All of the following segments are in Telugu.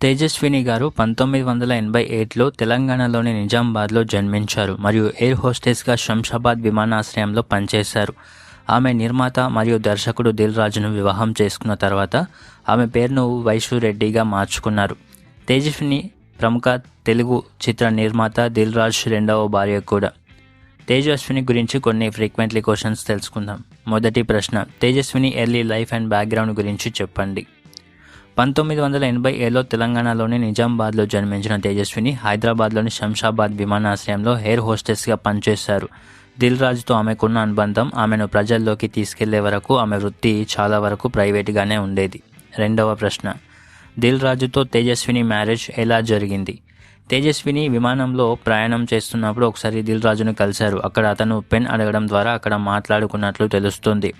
తేజస్విని గారు 1987లో తెలంగాణలోని నిజామాబాద్లో జన్మించారు మరియు ఎయిర్ హోస్టెస్గా శంషాబాద్ విమానాశ్రయంలో పనిచేశారు. ఆమె నిర్మాత మరియు దర్శకుడు దిల్ రాజును వివాహం చేసుకున్న తర్వాత ఆమె పేరును వైషు రెడ్డిగా మార్చుకున్నారు. తేజస్విని ప్రముఖ తెలుగు చిత్ర నిర్మాత దిల్ రాజు రెండవ భార్య కూడా. తేజస్విని గురించి కొన్ని ఫ్రీక్వెంట్లీ క్వశ్చన్స్ తెలుసుకుందాం. మొదటి ప్రశ్న, Tejaswini early life and background గురించి చెప్పండి. 1987లో తెలంగాణలోని నిజామాబాద్లో జన్మించిన తేజస్విని హైదరాబాద్లోని శంషాబాద్ విమానాశ్రయంలో ఎయిర్ హోస్టెస్గా పనిచేశారు. దిల్ రాజుతో ఆమెకున్న అనుబంధం ఆమెను ప్రజల్లోకి తీసుకెళ్లే వరకు ఆమె వృత్తి చాలా వరకు ప్రైవేట్గానే ఉండేది. రెండవ ప్రశ్న, దిల్ రాజుతో తేజస్విని మ్యారేజ్ ఎలా జరిగింది? తేజస్విని విమానంలో ప్రయాణం చేస్తున్నప్పుడు ఒకసారి దిల్ రాజును కలిశారు. అక్కడ అతను పెన్ అడగడం ద్వారా అక్కడ మాట్లాడుకున్నట్లు తెలుస్తుంది.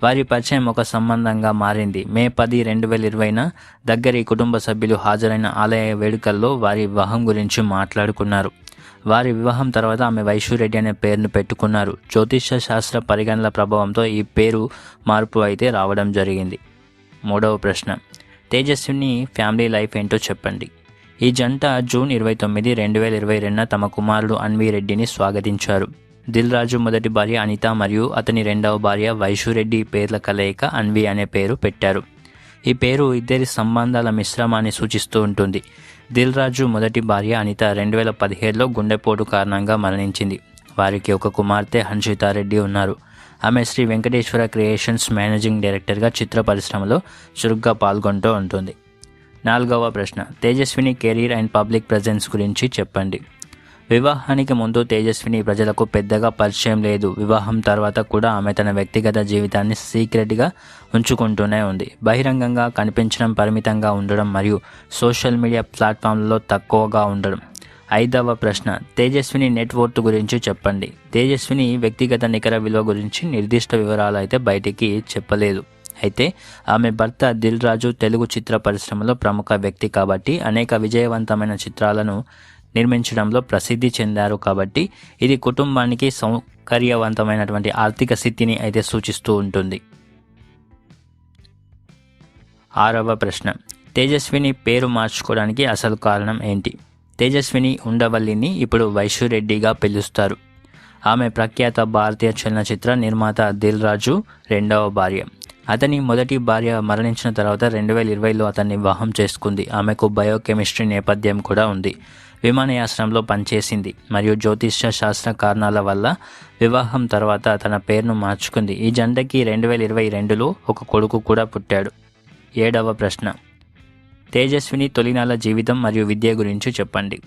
వారి పరిచయం ఒక సంబంధంగా మారింది. మే 10, 2020న దగ్గరి కుటుంబ సభ్యులు హాజరైన ఆలయ వేడుకల్లో వారి వివాహం గురించి మాట్లాడుకున్నారు. వారి వివాహం తర్వాత ఆమె వైషురెడ్డి అనే పేరును పెట్టుకున్నారు. జ్యోతిష శాస్త్ర పరిగణనల ప్రభావంతో ఈ పేరు మార్పు అయితే రావడం జరిగింది. మూడవ ప్రశ్న, తేజస్విని ఫ్యామిలీ లైఫ్ ఏంటో చెప్పండి. ఈ జంట జూన్ 29, 2022న తమ కుమారుడు అన్వి రెడ్డిని స్వాగతించారు. దిల్ రాజు మొదటి భార్య అనిత మరియు అతని రెండవ భార్య వైషురెడ్డి పేర్ల కలయిక అన్వి అనే పేరు పెట్టారు. ఈ పేరు ఇద్దరి సంబంధాల మిశ్రమాన్ని సూచిస్తూ ఉంటుంది. దిల్ రాజు మొదటి భార్య అనిత 2017లో గుండెపోటు కారణంగా మరణించింది. వారికి ఒక కుమార్తె హన్షితారెడ్డి ఉన్నారు. ఆమె శ్రీ వెంకటేశ్వర క్రియేషన్స్ మేనేజింగ్ డైరెక్టర్గా చిత్ర పరిశ్రమలో చురుగ్గా పాల్గొంటూ ఉంటుంది. నాలుగవ ప్రశ్న, Tejaswini career and public presence గురించి చెప్పండి. వివాహానికి ముందు తేజస్విని ప్రజలకు పెద్దగా పరిచయం లేదు. వివాహం తర్వాత కూడా ఆమె తన వ్యక్తిగత జీవితాన్ని సీక్రెట్గా ఉంచుకుంటూనే ఉంది. బహిరంగంగా కనిపించడం పరిమితంగా ఉండడం మరియు సోషల్ మీడియా ప్లాట్ఫామ్లలో తక్కువగా ఉండడం. ఐదవ ప్రశ్న, తేజస్విని నెట్వర్త్ గురించి చెప్పండి. తేజస్విని వ్యక్తిగత నికర విలువ గురించి నిర్దిష్ట వివరాలు అయితే బయటికి చెప్పలేదు. అయితే ఆమె భర్త దిల్ రాజు తెలుగు చిత్ర పరిశ్రమలో ప్రముఖ వ్యక్తి కాబట్టి అనేక విజయవంతమైన చిత్రాలను నిర్మించడంలో ప్రసిద్ధి చెందారు కాబట్టి ఇది కుటుంబానికి సౌకర్యవంతమైనటువంటి ఆర్థిక స్థితిని అయితే సూచిస్తూ ఉంటుంది. ఆరవ ప్రశ్న, తేజస్విని పేరు మార్చుకోవడానికి అసలు కారణం ఏంటి? తేజస్విని ఉండవల్లిని ఇప్పుడు వైషురెడ్డిగా పిలుస్తారు. ఆమె ప్రఖ్యాత భారతీయ చలనచిత్ర నిర్మాత దిల్ రాజు రెండవ భార్య. అతని మొదటి భార్య మరణించిన తర్వాత 2020లో అతన్ని వివాహం చేసుకుంది. ఆమెకు బయోకెమిస్ట్రీ నేపథ్యం కూడా ఉంది. విమానాశ్రయంలో పనిచేసింది మరియు జ్యోతిష శాస్త్ర కారణాల వల్ల వివాహం తర్వాత తన పేరును మార్చుకుంది. ఈ జంటకి 2022లో ఒక కొడుకు కూడా పుట్టాడు. ఏడవ ప్రశ్న, తేజస్విని తొలినాళ్ళ జీవితం మరియు విద్య గురించి చెప్పండి.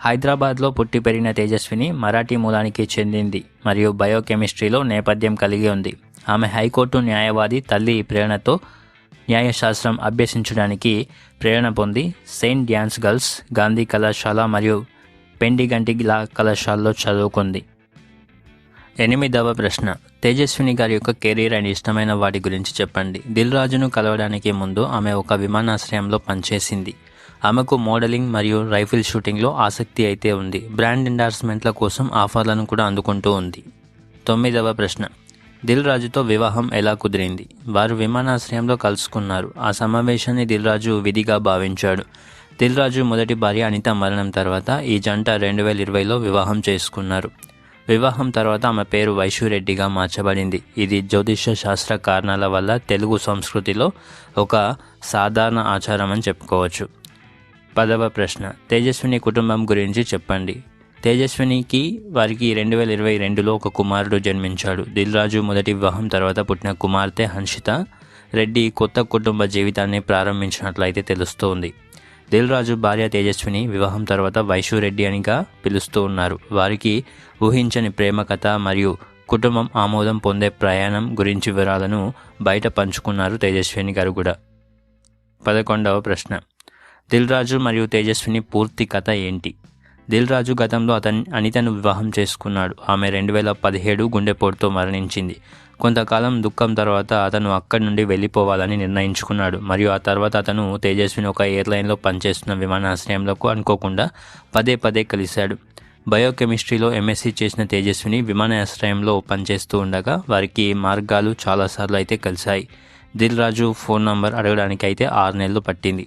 హైదరాబాద్లో పుట్టి పెరిగిన తేజస్విని మరాఠీ మూలానికి చెందింది మరియు బయోకెమిస్ట్రీలో నేపథ్యం కలిగి ఉంది. ఆమె హైకోర్టు న్యాయవాది తల్లి ప్రేరణతో న్యాయశాస్త్రం అభ్యసించడానికి ప్రేరణ పొంది సెయింట్ డ్యాన్స్ గర్ల్స్, గాంధీ కళాశాల మరియు పెండిగంటి లా కళాశాలలో చదువుకుంది. ఎనిమిదవ ప్రశ్న, తేజస్విని గారి యొక్క కెరీర్ అండ్ ఇష్టమైన వాటి గురించి చెప్పండి. దిల్ రాజును కలవడానికి ముందు ఆమె ఒక విమానాశ్రయంలో పనిచేసింది. ఆమెకు మోడలింగ్ మరియు రైఫిల్ షూటింగ్లో ఆసక్తి అయితే ఉంది. బ్రాండ్ ఎండార్స్మెంట్ల కోసం ఆఫర్లను కూడా అందుకుంటూ ఉంది. తొమ్మిదవ ప్రశ్న, దిల్ రాజుతో వివాహం ఎలా కుదిరింది? వారు విమానాశ్రయంలో కలుసుకున్నారు. ఆ సమావేశాన్ని దిల్ రాజు విధిగా భావించాడు. దిల్ రాజు మొదటి భార్య అనిత మరణం తర్వాత ఈ జంట 2020లో వివాహం చేసుకున్నారు. వివాహం తర్వాత ఆమె పేరు వైషురెడ్డిగా మార్చబడింది. ఇది జ్యోతిష శాస్త్ర కారణాల వల్ల తెలుగు సంస్కృతిలో ఒక సాధారణ ఆచారం అని చెప్పుకోవచ్చు. 10వ ప్రశ్న, తేజస్విని కుటుంబం గురించి చెప్పండి. తేజస్వినికి వారికి 2022లో ఒక కుమారుడు జన్మించాడు. దిల్ రాజు మొదటి వివాహం తర్వాత పుట్టిన కుమార్తె హన్షిత రెడ్డి కొత్త కుటుంబ జీవితాన్ని ప్రారంభించినట్లయితే తెలుస్తోంది. దిల్ రాజు భార్య తేజస్విని వివాహం తర్వాత వైషురెడ్డి అనిగా పిలుస్తూ ఉన్నారు. వారికి ఊహించని ప్రేమ కథ మరియు కుటుంబం ఆమోదం పొందే ప్రయాణం గురించి వివరాలను బయట పంచుకున్నారు తేజస్విని గారు కూడా. 11వ ప్రశ్న, దిల్ రాజు మరియు తేజస్విని పూర్తి కథ ఏంటి? దిల్ రాజు గతంలో అనితను వివాహం చేసుకున్నాడు. ఆమె 2017 గుండెపోటుతో మరణించింది. కొంతకాలం దుఃఖం తర్వాత అతను అక్కడి నుండి వెళ్ళిపోవాలని నిర్ణయించుకున్నాడు మరియు ఆ తర్వాత అతను తేజస్విని ఒక ఎయిర్లైన్లో పనిచేస్తున్న విమానాశ్రయంలోకి అనుకోకుండా పదే కలిశాడు. బయోకెమిస్ట్రీలో ఎంఎస్సీ చేసిన తేజస్విని విమానాశ్రయంలో పనిచేస్తూ ఉండగా వారికి మార్గాలు చాలాసార్లు అయితే కలిశాయి. దిల్ రాజు ఫోన్ నంబర్ అడగడానికి అయితే 6 నెలలు పట్టింది.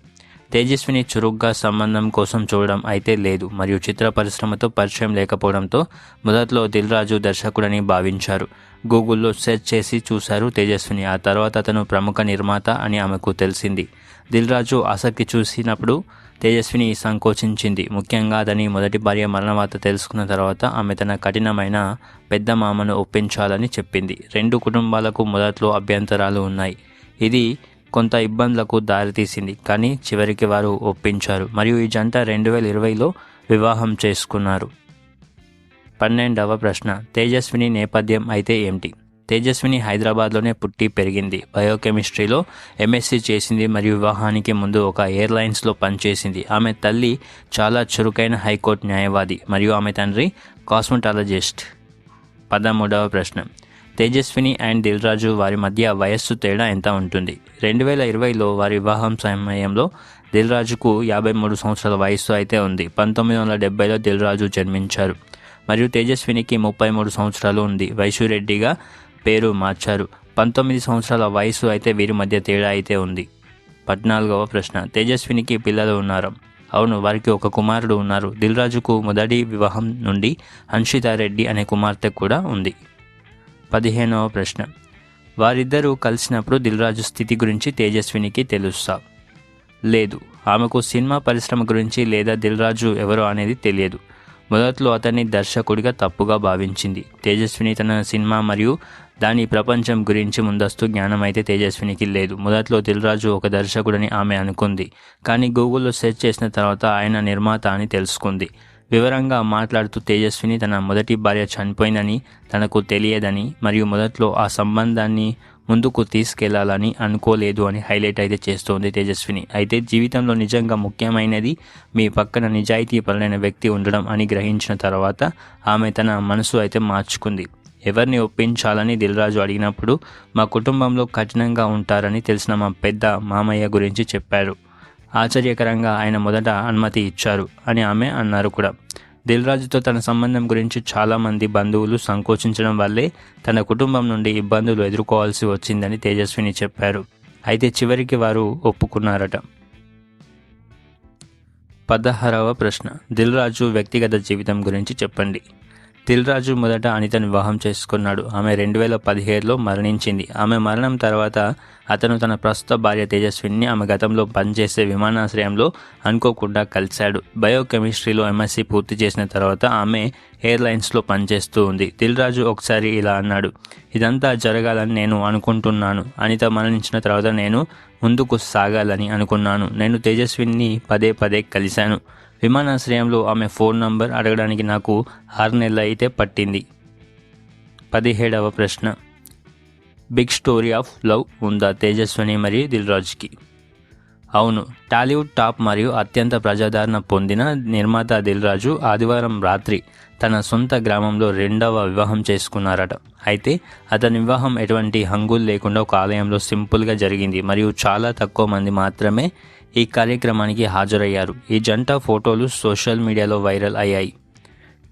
తేజస్విని చురుగ్గా సంబంధం కోసం చూడడం అయితే లేదు మరియు చిత్ర పరిశ్రమతో పరిచయం లేకపోవడంతో మొదట్లో దిల్ రాజు దర్శకుడని భావించారు. గూగుల్లో సెర్చ్ చేసి చూశారు తేజస్విని. ఆ తర్వాత అతను ప్రముఖ నిర్మాత అని ఆమెకు తెలిసింది. దిల్ రాజు ఆసక్తి చూసినప్పుడు తేజస్విని సంకోచించింది. ముఖ్యంగా అతని మొదటి భార్య మరణ వార్త తెలుసుకున్న తర్వాత ఆమె తన కఠినమైన పెద్ద మామను ఒప్పించాలని చెప్పింది. రెండు కుటుంబాలకు మొదట్లో అభ్యంతరాలు ఉన్నాయి. ఇది కొంత ఇబ్బందులకు దారితీసింది, కానీ చివరికి వారు ఒప్పించారు మరియు ఈ జంట 2020లో వివాహం చేసుకున్నారు. 12వ ప్రశ్న, తేజస్విని నేపథ్యం అయితే ఏమిటి? తేజస్విని హైదరాబాద్లోనే పుట్టి పెరిగింది. బయోకెమిస్ట్రీలో ఎంఎస్సీ చేసింది మరియు వివాహానికి ముందు ఒక ఎయిర్లైన్స్లో పనిచేసింది. ఆమె తల్లి చాలా చురుకైన హైకోర్టు న్యాయవాది మరియు ఆమె తండ్రి కాస్మెటాలజిస్ట్. 13వ ప్రశ్న, తేజస్విని అండ్ దిల్ రాజు వారి మధ్య వయస్సు తేడా ఎంత ఉంటుంది? 2020లో వారి వివాహం సమయంలో దిల్ రాజుకు 53 సంవత్సరాల వయస్సు అయితే ఉంది. 1970లో దిల్ రాజు జన్మించారు మరియు తేజస్వినికి 33 సంవత్సరాలు ఉంది. వైశురెడ్డిగా పేరు మార్చారు. 19 సంవత్సరాల వయసు అయితే వీరి మధ్య తేడా అయితే ఉంది. 14వ ప్రశ్న, తేజస్వినికి పిల్లలు ఉన్నారు? అవును, వారికి ఒక కుమారుడు ఉన్నారు. దిల్ రాజుకు మొదటి వివాహం నుండి హన్షితారెడ్డి అనే కుమార్తె కూడా ఉంది. 15వ ప్రశ్న, వారిద్దరూ కలిసినప్పుడు దిల్ రాజు స్థితి గురించి తేజస్వినికి తెలుసా? లేదు, ఆమెకు సినిమా పరిశ్రమ గురించి లేదా దిల్ రాజు ఎవరో అనేది తెలియదు. మొదట్లో అతన్ని దర్శకుడిగా తప్పుగా భావించింది. తేజస్విని తన సినిమా మరియు దాని ప్రపంచం గురించి ముందస్తు జ్ఞానం అయితే తేజస్వినికి లేదు. మొదట్లో దిల్ రాజు ఒక దర్శకుడని ఆమె అనుకుంది, కానీ గూగుల్లో సెర్చ్ చేసిన తర్వాత ఆయన నిర్మాత అని తెలుసుకుంది. వివరంగా మాట్లాడుతూ తేజస్విని తన మొదటి భార్య చనిపోయిందని తనకు తెలియదని మరియు మొదట్లో ఆ సంబంధాన్ని ముందుకు తీసుకెళ్లాలని అనుకోలేదు అని హైలైట్ అయితే చేస్తోంది తేజస్విని. అయితే జీవితంలో నిజంగా ముఖ్యమైనది మీ పక్కన నిజాయితీపరులైన వ్యక్తి ఉండడం అని గ్రహించిన తర్వాత ఆమె తన మనసు అయితే మార్చుకుంది. ఎవరిని ఒప్పించాలని దిల్ రాజు అడిగినప్పుడు మా కుటుంబంలో కఠినంగా ఉంటారని తెలిసిన మా పెద్ద మామయ్య గురించి చెప్పారు. ఆశ్చర్యకరంగా ఆయన మొదట అనుమతి ఇచ్చారు అని ఆమె అన్నారు కూడా. దిల్ రాజుతో తన సంబంధం గురించి చాలామంది బంధువులు సంకోచించడం వల్లే తన కుటుంబం నుండి ఇబ్బందులు ఎదుర్కోవాల్సి వచ్చిందని తేజస్విని చెప్పారు. అయితే చివరికి వారు ఒప్పుకున్నారట. 16వ ప్రశ్న, దిల్ రాజు వ్యక్తిగత జీవితం గురించి చెప్పండి. దిల్ రాజు మొదట అనితను వివాహం చేసుకున్నాడు. ఆమె 2017లో మరణించింది. ఆమె మరణం తర్వాత అతను తన ప్రస్తుత భార్య తేజస్విని ఆమె గతంలో పనిచేసే విమానాశ్రయంలో అనుకోకుండా కలిశాడు. బయోకెమిస్ట్రీలో ఎంఎస్సీ పూర్తి చేసిన తర్వాత ఆమె ఎయిర్లైన్స్లో పనిచేస్తూ ఉంది. దిల్ రాజు ఒకసారి ఇలా అన్నాడు, ఇదంతా జరగాలని నేను అనుకుంటున్నాను. అనిత మరణించిన తర్వాత నేను ముందుకు సాగాలని అనుకున్నాను. నేను తేజస్విని పదే పదే కలిశాను. విమానాశ్రయంలో ఆమె ఫోన్ నంబర్ అడగడానికి నాకు 6 నెలలు అయితే పట్టింది. 17వ ప్రశ్న, బిగ్ స్టోరీ ఆఫ్ లవ్ ఉందా తేజస్విని మరియు దిల్ రాజుకి? అవును, టాలీవుడ్ టాప్ మరియు అత్యంత ప్రజాదరణ పొందిన నిర్మాత దిల్ రాజు ఆదివారం రాత్రి తన సొంత గ్రామంలో 2వ వివాహం చేసుకున్నారట. అయితే అతని వివాహం ఎటువంటి హంగులు లేకుండా ఒక ఆలయంలో సింపుల్గా జరిగింది మరియు చాలా తక్కువ మంది మాత్రమే ఈ కార్యక్రమానికి హాజరయ్యారు. ఈ జంట ఫోటోలు సోషల్ మీడియాలో వైరల్ అయ్యాయి.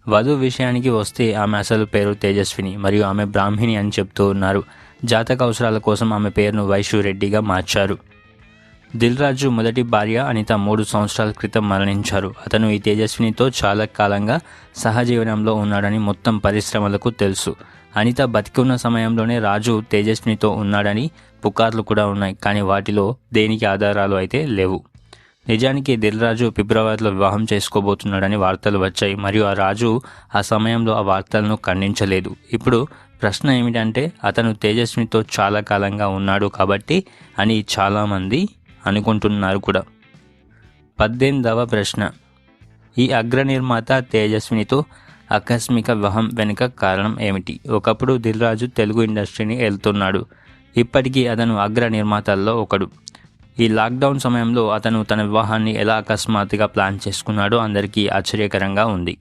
వధువు విషయానికి వస్తే ఆమె అసలు పేరు తేజస్విని మరియు ఆమె బ్రాహ్మిణి అని చెప్తూ ఉన్నారు. జాతక అవసరాల కోసం ఆమె పేరును వైశురెడ్డిగా మార్చారు. దిల్ రాజు మొదటి భార్య అనిత 3 సంవత్సరాల క్రితం మరణించారు. అతను ఈ తేజస్వినితో చాలా కాలంగా సహజీవనంలో ఉన్నాడని మొత్తం పరిశ్రమలకు తెలుసు. అనిత బతికి ఉన్న సమయంలోనే రాజు తేజస్వినితో ఉన్నాడని పుకార్లు కూడా ఉన్నాయి, కానీ వాటిలో దేనికి ఆధారాలు అయితే లేవు. నిజానికి దిల్ రాజు ఫిబ్రవరిలో వివాహం చేసుకోబోతున్నాడని వార్తలు వచ్చాయి మరియు ఆ రాజు ఆ సమయంలో ఆ వార్తలను ఖండించలేదు. ఇప్పుడు ప్రశ్న ఏమిటంటే అతను తేజస్వినితో చాలా కాలంగా ఉన్నాడు కాబట్టి అని చాలామంది అనుకుంటున్నారు కూడా. 18వ ప్రశ్న, ఈ అగ్ర నిర్మాత తేజస్వినితో ఆకస్మిక వివాహం వెనుక కారణం ఏమిటి? ఒకప్పుడు దిల్ రాజు తెలుగు ఇండస్ట్రీని ఏలుతున్నాడు. ఇప్పటికీ అతను అగ్ర నిర్మాతల్లో ఒకడు. ఈ లాక్డౌన్ సమయంలో అతను తన వివాహాన్ని ఎలా అకస్మాత్తుగా ప్లాన్ చేసుకున్నాడో అందరికీ ఆశ్చర్యకరంగా ఉంది.